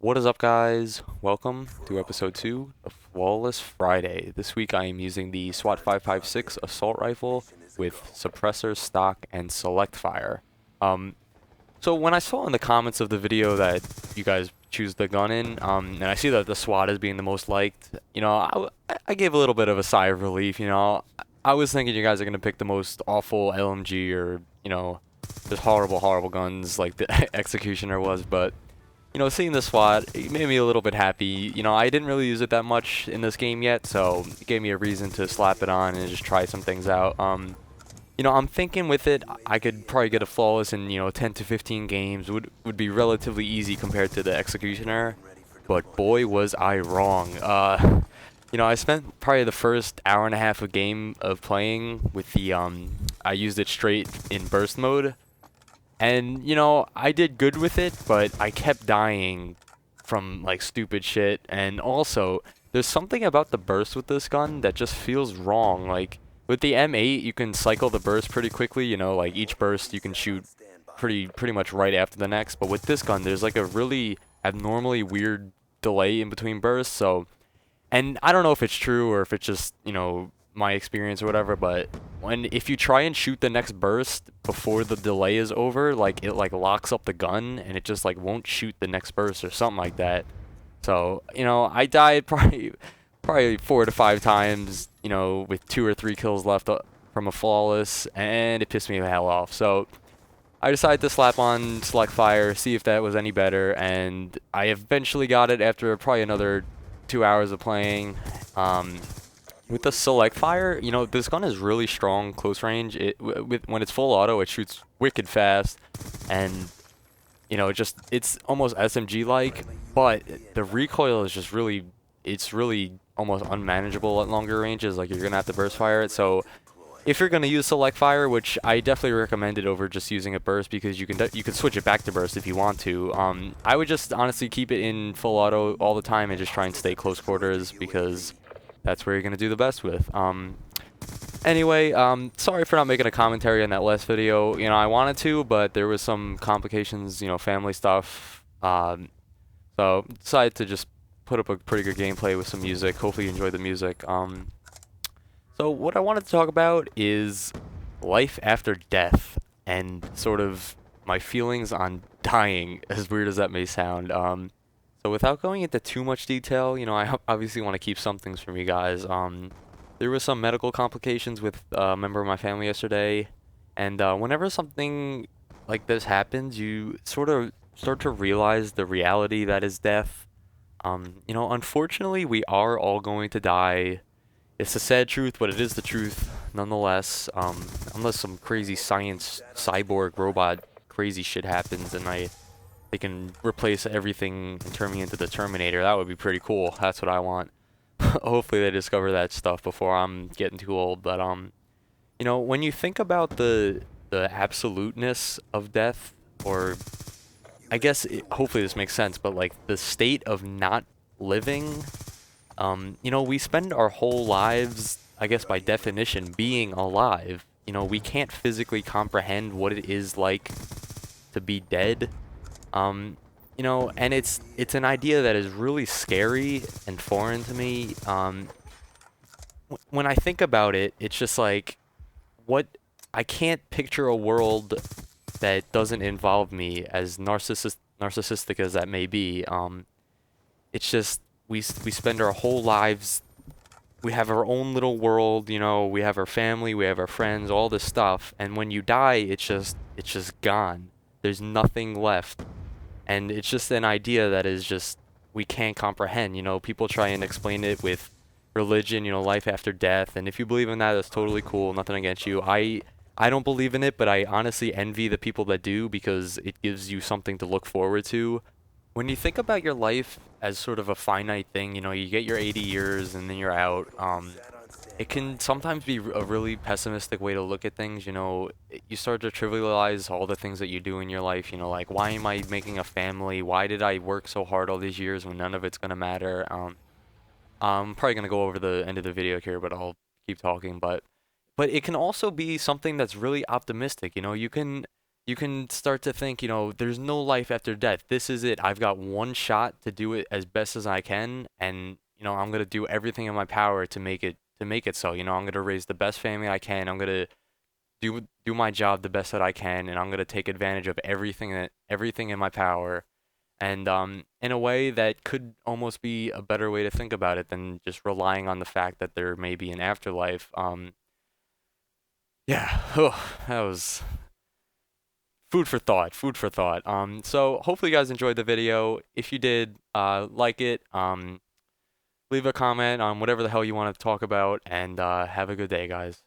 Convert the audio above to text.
What is up, guys? Welcome to episode 2 of Flawless Friday. This week I am using the SWAT-556 assault rifle with suppressor, stock, and select fire. Um, so when I saw in the comments of the video that you guys choose the gun in, and I see that the SWAT is being the most liked, I gave a little bit of a sigh of relief. I was thinking you guys are going to pick the most awful LMG or, just horrible, horrible guns like the Executioner was, but seeing the SWAT, it made me a little bit happy. I didn't really use it that much in this game yet, so it gave me a reason to slap it on and just try some things out. I'm thinking with it, I could probably get a flawless in, 10 to 15 games. Would be relatively easy compared to the Executioner, but boy was I wrong. I spent probably the first hour and a half of game of playing with I used it straight in burst mode. And, I did good with it, but I kept dying from, like, stupid shit. And also, there's something about the burst with this gun that just feels wrong. Like, with the M8, you can cycle the burst pretty quickly. Like, each burst you can shoot pretty much right after the next. But with this gun, there's, like, a really abnormally weird delay in between bursts. So, and I don't know if it's true or if it's just, my experience or whatever, but if you try and shoot the next burst before the delay is over, like it like locks up the gun and it just like won't shoot the next burst or something like that. So, I died probably 4 to 5 times, with 2 or 3 kills left from a flawless, and it pissed me the hell off. So, I decided to slap on select fire, see if that was any better, and I eventually got it after probably another 2 hours of playing. With the select fire, this gun is really strong close range. When it's full auto, it shoots wicked fast, and it's almost SMG like, but the recoil is just it's really almost unmanageable at longer ranges. Like, you're gonna have to burst fire it. So if you're gonna use select fire, which I definitely recommend it over just using a burst, because you can switch it back to burst if you want to. I would just honestly keep it in full auto all the time and just try and stay close quarters, because that's where you're gonna do the best with. Anyway, sorry for not making a commentary on that last video. I wanted to, but there was some complications, family stuff. So decided to just put up a pretty good gameplay with some music. Hopefully you enjoy the music. So what I wanted to talk about is life after death and sort of my feelings on dying, as weird as that may sound. So without going into too much detail, I obviously want to keep some things from you guys. There was some medical complications with a member of my family yesterday, and whenever something like this happens, you sort of start to realize the reality that is death. Unfortunately, we are all going to die. It's a sad truth, but it is the truth nonetheless. Unless some crazy science cyborg robot crazy shit happens and they can replace everything and turn me into the Terminator, that would be pretty cool. That's what I want. Hopefully they discover that stuff before I'm getting too old. But when you think about the absoluteness of death, or I guess hopefully this makes sense, but like the state of not living. We spend our whole lives, I guess by definition, being alive. We can't physically comprehend what it is like to be dead. And it's an idea that is really scary and foreign to me. When I think about it, it's just like, what I can't picture a world that doesn't involve me, as narcissistic as that may be. It's just we spend our whole lives, we have our own little world, we have our family, we have our friends, all this stuff, and when you die, it's just gone. There's nothing left. And it's just an idea that is just, we can't comprehend. People try and explain it with religion, life after death, and if you believe in that, that's totally cool, nothing against you. I don't believe in it, but I honestly envy the people that do, because it gives you something to look forward to. When you think about your life as sort of a finite thing, you get your 80 years and then you're out. It can sometimes be a really pessimistic way to look at things. You start to trivialize all the things that you do in your life. Like, why am I making a family? Why did I work so hard all these years when none of it's gonna matter? I'm probably gonna go over the end of the video here, but I'll keep talking. But it can also be something that's really optimistic. You can you can start to think, there's no life after death. This is it. I've got one shot to do it as best as I can, and I'm gonna do everything in my power to make it so. I'm gonna raise the best family I can. I'm gonna do my job the best that I can, and I'm gonna take advantage of everything in my power. And in a way that could almost be a better way to think about it than just relying on the fact that there may be an afterlife. Yeah, that was food for thought, food for thought. So hopefully you guys enjoyed the video. If you did, like it, leave a comment on whatever the hell you want to talk about, and have a good day, guys.